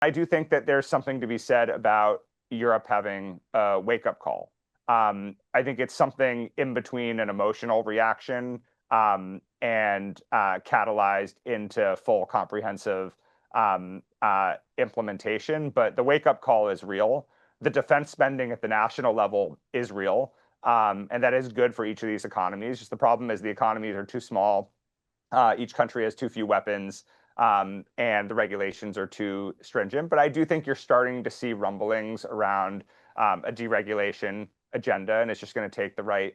I do think that there's something to be said about Europe having a wake-up call. I think it's something in between an emotional reaction and catalyzed into full comprehensive implementation. But the wake-up call is real. The defense spending at the national level is real, and that is good for each of these economies. Just the problem is the economies are too small. Each country has too few weapons, and the regulations are too stringent. But I do think you're starting to see rumblings around a deregulation agenda, and it's just going to take the right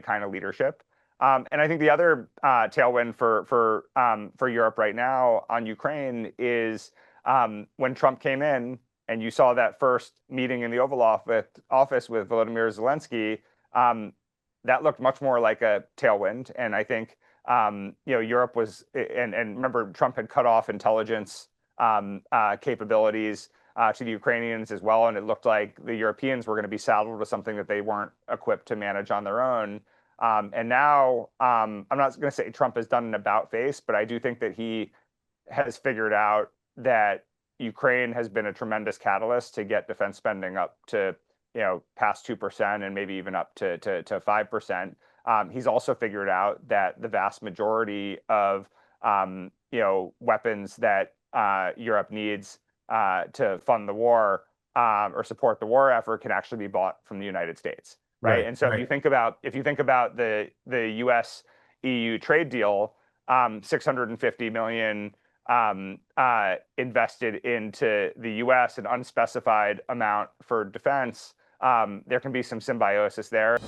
kind of leadership. And I think the other tailwind for Europe right now on Ukraine is when Trump came in, and you saw that first meeting in the Oval Office with Volodymyr Zelensky. That looked much more like a tailwind, and I think Europe was, and remember, Trump had cut off intelligence capabilities to the Ukrainians as well, and it looked like the Europeans were going to be saddled with something that they weren't equipped to manage on their own. And now, I'm not going to say Trump has done an about face, but I do think that he has figured out that Ukraine has been a tremendous catalyst to get defense spending up to past 2% and maybe even up to 5%. He's also figured out that the vast majority of weapons that Europe needs to fund the war or support the war effort can actually be bought from the United States, right? And so if you think about the U.S. EU trade deal, 650 million invested into the U.S., an unspecified amount for defense. There can be some symbiosis there.